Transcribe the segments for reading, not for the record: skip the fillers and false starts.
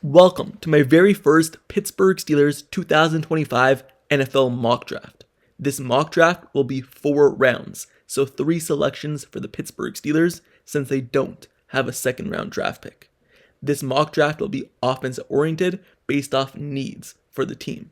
Welcome to my very first Pittsburgh Steelers 2025 NFL mock draft. This mock draft will be 4 rounds, so 3 selections for the Pittsburgh Steelers since they don't have a second round draft pick. This mock draft will be offense oriented based off needs for the team.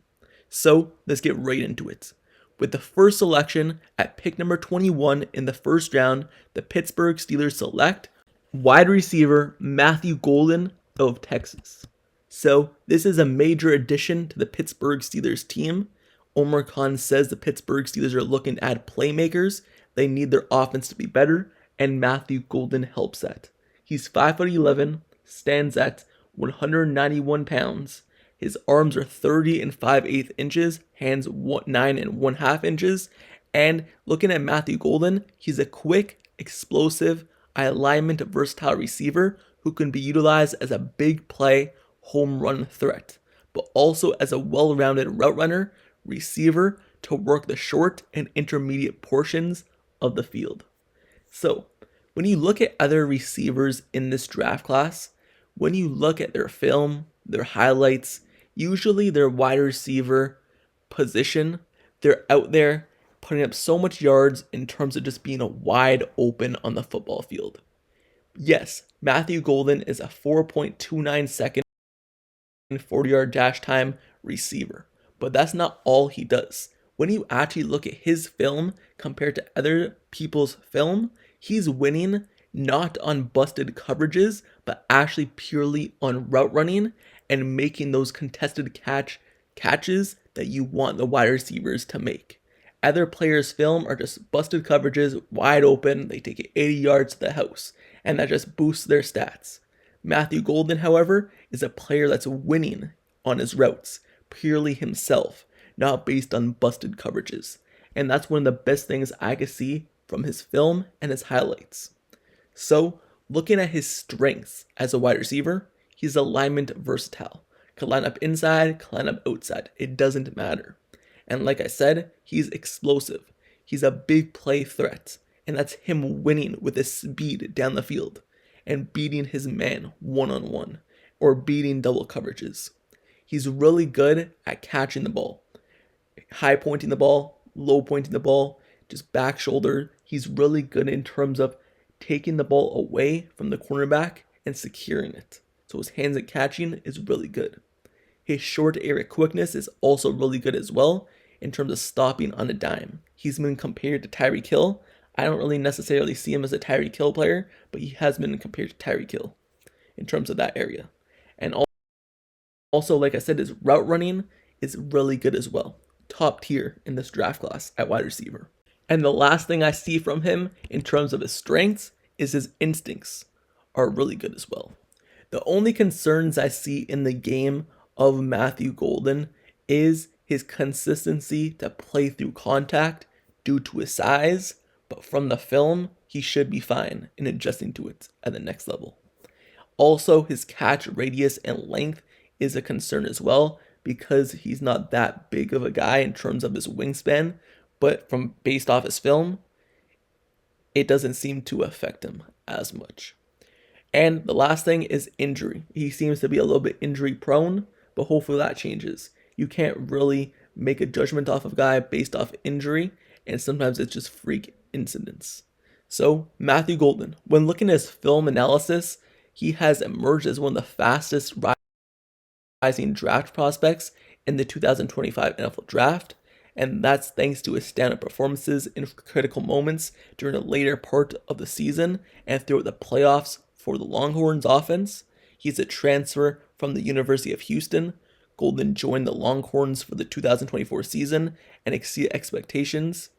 So let's get right into it. With the first selection at pick number 21 in the first round, the Pittsburgh Steelers select wide receiver Matthew Golden of Texas. So this is a major addition to the Pittsburgh Steelers team. Omar Khan says the Pittsburgh Steelers are looking to add playmakers. They need their offense to be better, and Matthew Golden helps that. He's 5'11", stands at 191 pounds. His arms are 30 and 5/8 inches, hands 9 and 1/2 inches. And looking at Matthew Golden, he's a quick, explosive, alignment versatile receiver who can be utilized as a big play home run threat, but also as a well-rounded route runner, receiver to work the short and intermediate portions of the field. So when you look at other receivers in this draft class, when you look at their film, their highlights, usually their wide receiver position, they're out there putting up so much yards in terms of just being a wide open on the football field. Yes, Matthew Golden is a 4.29 second 40-yard dash time receiver, but that's not all he does. When you actually look at his film compared to other people's film, he's winning not on busted coverages, but actually purely on route running and making those contested catches that you want the wide receivers to make. Other players' film are just busted coverages, wide open, they take it 80 yards to the house, and that just boosts their stats. Matthew Golden, however, is a player that's winning on his routes, purely himself, not based on busted coverages. And that's one of the best things I could see from his film and his highlights. So, looking at his strengths as a wide receiver, he's alignment versatile. Could line up inside, could line up outside. It doesn't matter. And like I said, he's explosive. He's a big play threat. And that's him winning with his speed down the field and beating his man one-on-one or beating double coverages. He's really good at catching the ball. High pointing the ball, low pointing the ball, just back shoulder. He's really good in terms of taking the ball away from the cornerback and securing it. So his hands at catching is really good. His short area quickness is also really good as well in terms of stopping on a dime. He's been compared to Tyreek Hill. I don't really necessarily see him as a Tyreek Hill player, but he has been compared to Tyreek Hill in terms of that area. And also, like I said, his route running is really good as well. Top tier in this draft class at wide receiver. And the last thing I see from him in terms of his strengths is his instincts are really good as well. The only concerns I see in the game of Matthew Golden is his consistency to play through contact due to his size, but from the film, he should be fine in adjusting to it at the next level. Also, his catch radius and length is a concern as well because he's not that big of a guy in terms of his wingspan, but from based off his film, it doesn't seem to affect him as much. And the last thing is injury. He seems to be a little bit injury prone, but hopefully that changes. You can't really make a judgment off of a guy based off injury, and sometimes it's just freak incidents. So Matthew Golden, when looking at his film analysis, he has emerged as one of the fastest rising draft prospects in the 2025 NFL draft, and that's thanks to his standout performances in critical moments during the later part of the season and throughout the playoffs for the Longhorns offense. He's a transfer from the University of Houston. Golden joined the Longhorns for the 2024 season and exceeded expectations.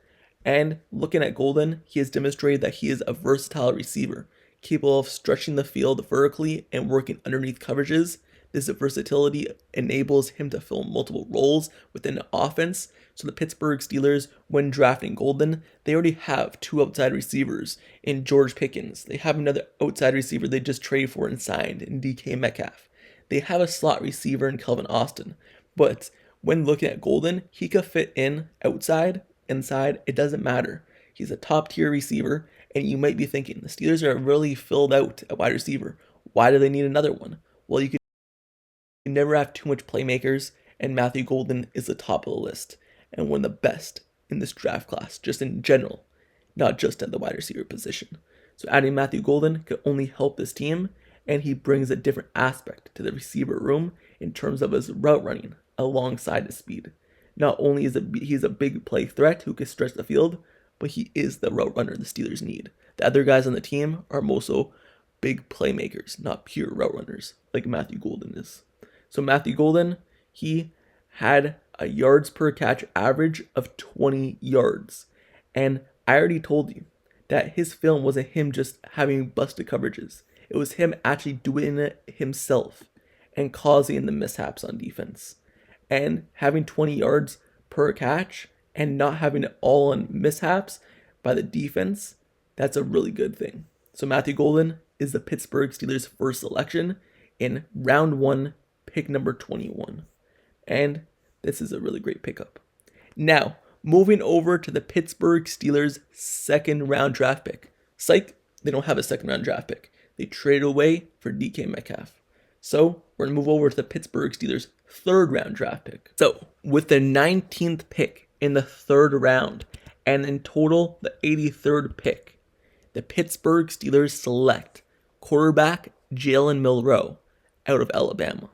And looking at Golden, he has demonstrated that he is a versatile receiver, capable of stretching the field vertically and working underneath coverages. This versatility enables him to fill multiple roles within the offense. So the Pittsburgh Steelers, when drafting Golden, they already have 2 outside receivers in George Pickens. They have another outside receiver they just traded for and signed in DK Metcalf. They have a slot receiver in Calvin Austin. But when looking at Golden, he could fit in outside, inside, it doesn't matter. He's a top tier receiver, and you might be thinking, the Steelers are really filled out at wide receiver. Why do they need another one? Well, you can You never have too much playmakers, and Matthew Golden is the top of the list and one of the best in this draft class, just in general, not just at the wide receiver position. So adding Matthew Golden could only help this team, and he brings a different aspect to the receiver room in terms of his route running alongside his speed. Not only is he's a big play threat who can stretch the field, but he is the route runner the Steelers need. The other guys on the team are also big playmakers, not pure route runners like Matthew Golden is. So Matthew Golden, he had a yards per catch average of 20 yards. And I already told you that his film wasn't him just having busted coverages. It was him actually doing it himself and causing the mishaps on defense. And having 20 yards per catch and not having it all on mishaps by the defense, that's a really good thing. So Matthew Golden is the Pittsburgh Steelers' first selection in round 1, pick number 21. And this is a really great pickup. Now, moving over to the Pittsburgh Steelers' second round draft pick. Psych, they don't have a second round draft pick. They traded away for DK Metcalf. So we're going to move over to the Pittsburgh Steelers' third round draft pick. So with the 19th pick in the third round, and in total the 83rd pick, the Pittsburgh Steelers select quarterback Jalen Milroe out of Alabama.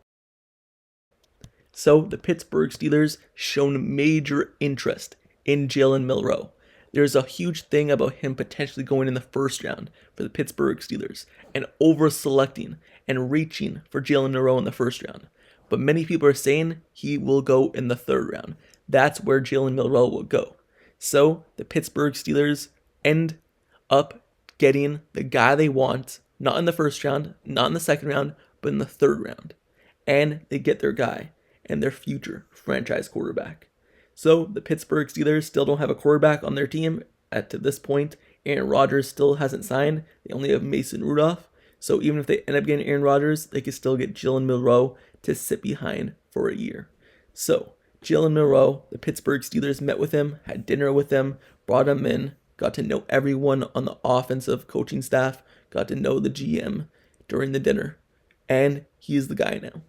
So the Pittsburgh Steelers shown major interest in Jalen Milroe. There's a huge thing about him potentially going in the first round for the Pittsburgh Steelers and over-selecting and reaching for Jalen Milroe in the first round. But many people are saying he will go in the third round. That's where Jalen Milroe will go. So the Pittsburgh Steelers end up getting the guy they want, not in the first round, not in the second round, but in the third round. And they get their guy and their future franchise quarterback. So the Pittsburgh Steelers still don't have a quarterback on their team to this point. Aaron Rodgers still hasn't signed. They only have Mason Rudolph. So even if they end up getting Aaron Rodgers, they can still get Jalen Milroe to sit behind for a year. So Jalen Milroe, the Pittsburgh Steelers met with him, had dinner with him, brought him in, got to know everyone on the offensive coaching staff, got to know the GM during the dinner, and he is the guy now.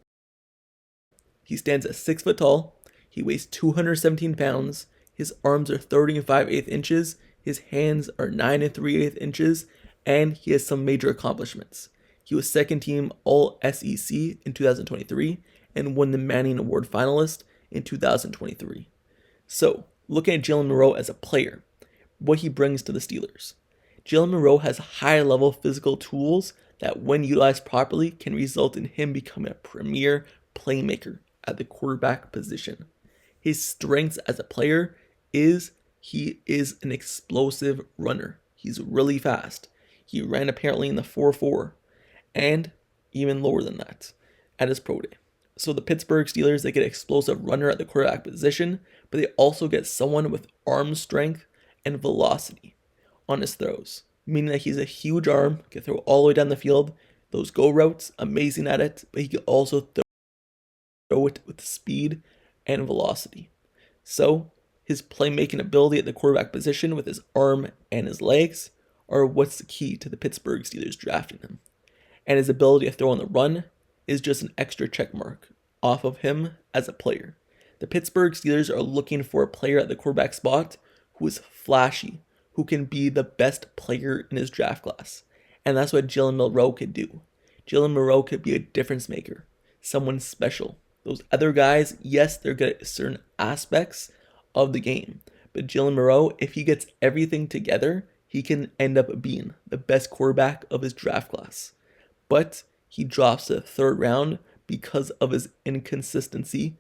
He stands at 6 foot tall. He weighs 217 pounds. His arms are 30 and 5/8 inches. His hands are 9 and 3/8 inches. And he has some major accomplishments. He was second team All SEC in 2023 and won the Manning Award finalist in 2023. So, looking at Jalen Milroe as a player, what he brings to the Steelers. Jalen Milroe has high-level physical tools that, when utilized properly, can result in him becoming a premier playmaker at the quarterback position. His strengths as a player is he is an explosive runner. He's really fast. He ran apparently in the 4.4 and even lower than that at his pro day. So the Pittsburgh Steelers, they get an explosive runner at the quarterback position, but they also get someone with arm strength and velocity on his throws, meaning that he's a huge arm, can throw all the way down the field. Those go routes, amazing at it, but he can also throw it with speed and velocity. So his playmaking ability at the quarterback position with his arm and his legs are what's the key to the Pittsburgh Steelers drafting him. And his ability to throw on the run is just an extra check mark off of him as a player. The Pittsburgh Steelers are looking for a player at the quarterback spot who is flashy, who can be the best player in his draft class. And that's what Jalen Milroe could do. Jalen Milroe could be a difference maker, someone special. Those other guys, yes, they're good at certain aspects of the game. But Jalen Milroe, if he gets everything together, he can end up being the best quarterback of his draft class. But he drops to the third round because of his inconsistency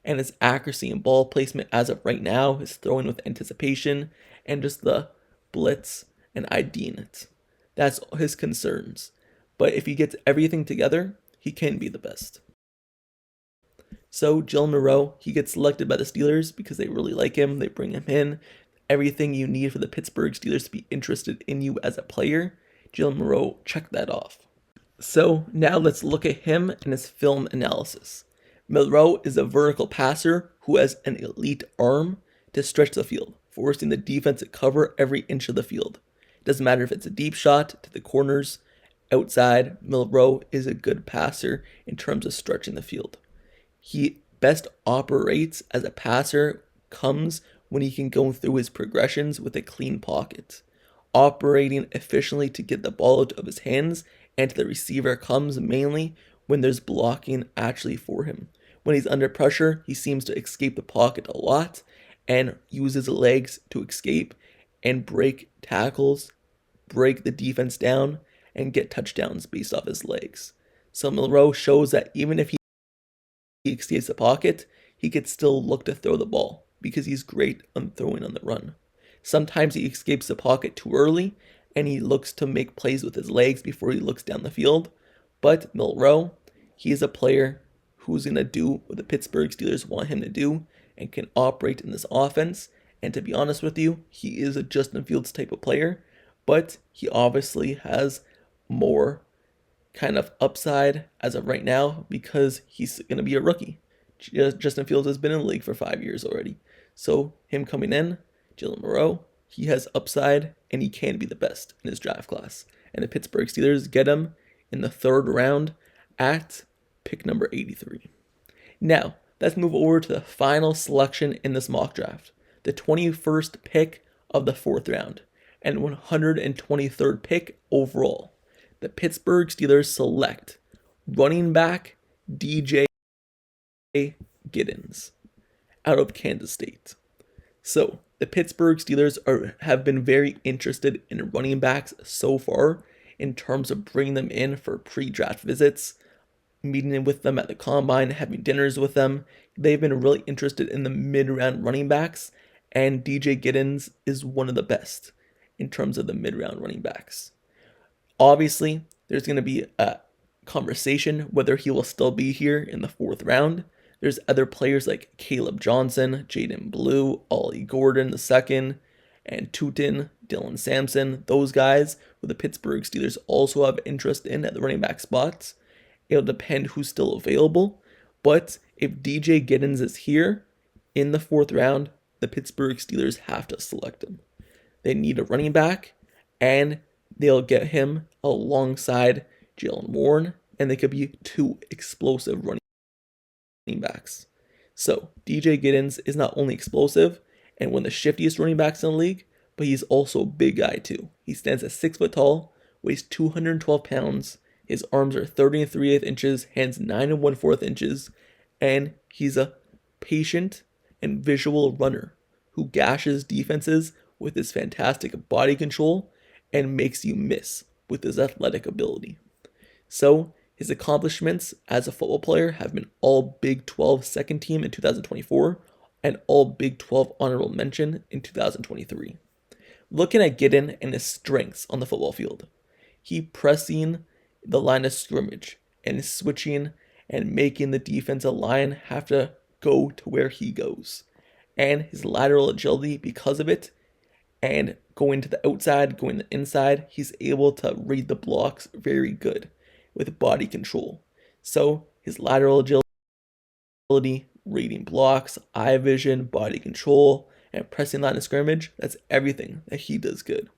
and his accuracy and ball placement as of right now, his throwing with anticipation, and just the blitz and IDing it. That's his concerns. But if he gets everything together, he can be the best. So Jalen Milroe, he gets selected by the Steelers because they really like him. They bring him in. Everything you need for the Pittsburgh Steelers to be interested in you as a player, Jalen Milroe checked that off. So now let's look at him and his film analysis. Milroe is a vertical passer who has an elite arm to stretch the field, forcing the defense to cover every inch of the field. It doesn't matter if it's a deep shot to the corners, outside, Milroe is a good passer in terms of stretching the field. he best operates as a passer comes when he can go through his progressions with a clean pocket. Operating efficiently to get the ball out of his hands and to the receiver comes mainly when there's blocking actually for him. When he's under pressure, he seems to escape the pocket a lot and uses legs to escape and break tackles, break the defense down, and get touchdowns based off his legs. So Milroe shows that even if he escapes the pocket, he could still look to throw the ball because he's great on throwing on the run. Sometimes he escapes the pocket too early and he looks to make plays with his legs before he looks down the field. But Milroe, he is a player who's going to do what the Pittsburgh Steelers want him to do and can operate in this offense. And to be honest with you, he is a Justin Fields type of player, but he obviously has more kind of upside as of right now because he's going to be a rookie. Justin Fields has been in the league for 5 years already. So him coming in, Jalen Milroe, he has upside and he can be the best in his draft class. And the Pittsburgh Steelers get him in the 3rd round at pick number 83. Now, let's move over to the final selection in this mock draft. The 21st pick of the 4th round and 123rd pick overall. The Pittsburgh Steelers select running back DJ Giddens out of Kansas State. So, the Pittsburgh Steelers have been very interested in running backs so far in terms of bringing them in for pre-draft visits, meeting with them at the combine, having dinners with them. They've been really interested in the mid-round running backs, and DJ Giddens is one of the best in terms of the mid-round running backs. Obviously, there's going to be a conversation whether he will still be here in the 4th round. There's other players like Caleb Johnson, Jaden Blue, Ollie Gordon II, and Tootin, Dylan Sampson. Those guys who the Pittsburgh Steelers also have interest in at the running back spots. It'll depend who's still available. But if DJ Giddens is here in the 4th round, the Pittsburgh Steelers have to select him. They need a running back, and they'll get him alongside Jaylen Warren, and they could be 2 explosive running backs. So DJ Giddens is not only explosive and one of the shiftiest running backs in the league, but he's also a big guy too. He stands at 6 foot tall, weighs 212 pounds. His arms are 30 3/8 inches, hands 9 1/4 inches, and he's a patient and visual runner who gashes defenses with his fantastic body control and makes you miss with his athletic ability. So his accomplishments as a football player have been all Big 12 second team in 2024 and all Big 12 honorable mention in 2023. Looking at Giddens and his strengths on the football field, he pressing the line of scrimmage and switching and making the defensive line have to go to where he goes. And his lateral agility because of it, and going to the outside, going to the inside, he's able to read the blocks very good with body control. So his lateral agility, reading blocks, eye vision, body control, and pressing line of scrimmage, that's everything that he does good.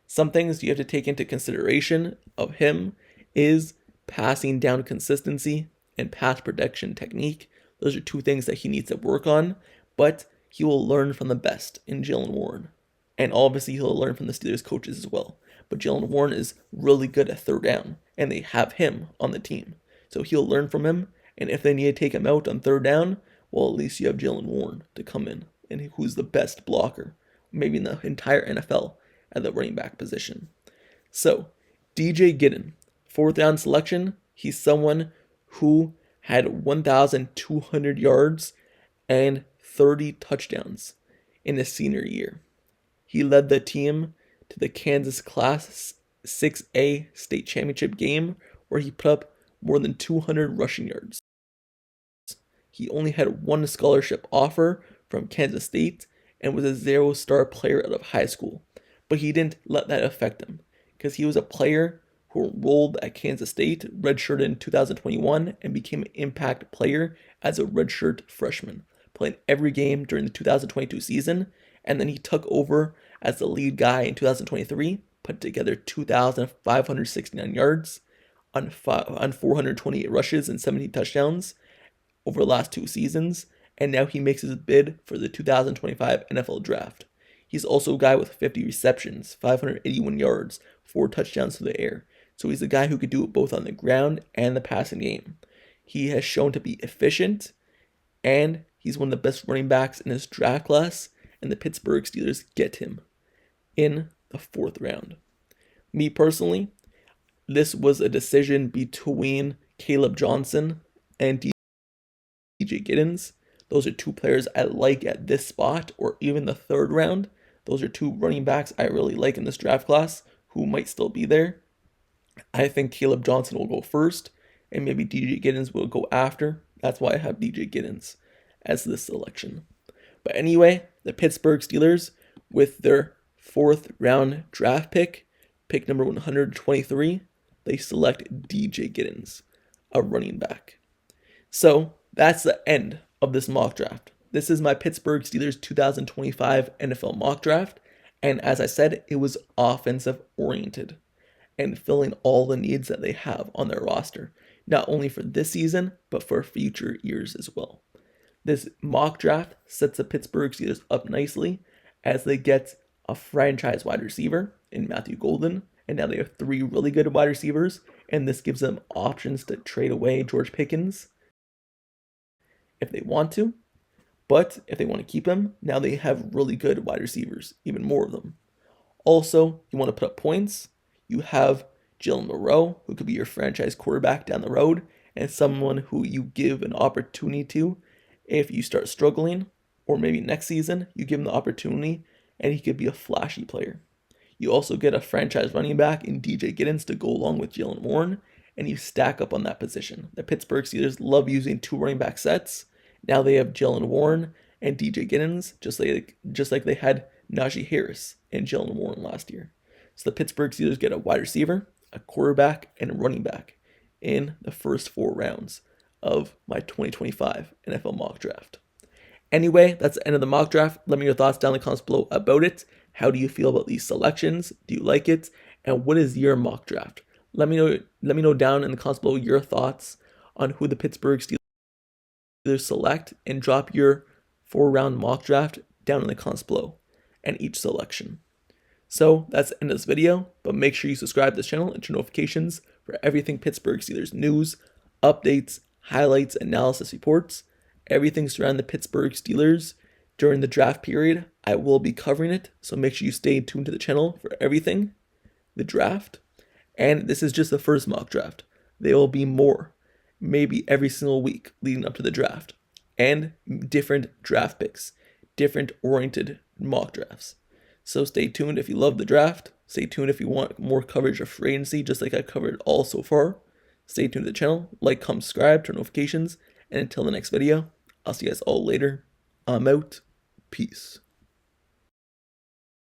Some things you have to take into consideration of him is passing down consistency and pass protection technique. Those are 2 things that he needs to work on, but he will learn from the best in Jaylen Warren. And obviously he'll learn from the Steelers coaches as well. But Jaylen Warren is really good at 3rd down, and they have him on the team. So he'll learn from him, and if they need to take him out on 3rd down, well, at least you have Jaylen Warren to come in, and who's the best blocker, maybe in the entire NFL at the running back position. So, DJ Giddens, 4th round selection, he's someone who had 1,200 yards and 30 touchdowns in his senior year. He led the team to the Kansas Class 6A state championship game where he put up more than 200 rushing yards. He only had 1 scholarship offer from Kansas State and was a 0-star player out of high school. But he didn't let that affect him because he was a player who enrolled at Kansas State, redshirted in 2021, and became an impact player as a redshirt freshman, playing every game during the 2022 season, and then he took over as the lead guy in 2023, put together 2,569 yards on 428 rushes and 17 touchdowns, over the last 2 seasons, and now he makes his bid for the 2025 NFL Draft. He's also a guy with 50 receptions, 581 yards, 4 touchdowns through the air. So he's a guy who could do it both on the ground and the passing game. He has shown to be efficient, and he's one of the best running backs in his draft class, and the Pittsburgh Steelers get him in the 4th round. Me personally, this was a decision between Caleb Johnson and DJ Giddens. Those are 2 players I like at this spot, or even the 3rd round. Those are 2 running backs I really like in this draft class who might still be there. I think Caleb Johnson will go first, and maybe DJ Giddens will go after. That's why I have DJ Giddens as this selection. But anyway, the Pittsburgh Steelers, with their 4th round draft pick number 123, they select DJ Giddens, a running back. So that's the end of this mock draft. This is my Pittsburgh Steelers 2025 NFL mock draft, and as I said, it was offensive oriented and filling all the needs that they have on their roster, not only for this season, but for future years as well. This mock draft sets the Pittsburgh Steelers up nicely as they get a franchise wide receiver in Matthew Golden, and now they have 3 really good wide receivers, and this gives them options to trade away George Pickens if they want to. But if they want to keep him, now they have really good wide receivers, even more of them. Also, you want to put up points. You have Jalen Milroe, who could be your franchise quarterback down the road, and someone who you give an opportunity to if you start struggling, or maybe next season, you give him the opportunity, and he could be a flashy player. You also get a franchise running back in DJ Giddens to go along with Jalen Warren, and you stack up on that position. The Pittsburgh Steelers love using 2 running back sets. Now they have Jalen Warren and DJ Giddens, just like they had Najee Harris and Jalen Warren last year. So the Pittsburgh Steelers get a wide receiver, a quarterback, and a running back in the first 4 rounds of my 2025 NFL mock draft. Anyway, that's the end of the mock draft. Let me know your thoughts down in the comments below about it. How do you feel about these selections? Do you like it? And what is your mock draft? Let me know down in the comments below your thoughts on who the Pittsburgh Steelers select, and drop your 4-round mock draft down in the comments below and each selection. So that's the end of this video, but make sure you subscribe to this channel and turn notifications for everything Pittsburgh Steelers news, updates, highlights, analysis reports, everything surrounding the Pittsburgh Steelers during the draft period. I will be covering it, so make sure you stay tuned to the channel for everything, the draft. And this is just the first mock draft. There will be more, maybe every single week leading up to the draft, and different draft picks, different oriented mock drafts. So stay tuned if you love the draft. Stay tuned if you want more coverage of free agency, just like I covered all so far. Stay tuned to the channel, like, comment, subscribe, turn notifications, and until the next video, I'll see you guys all later. I'm out. Peace.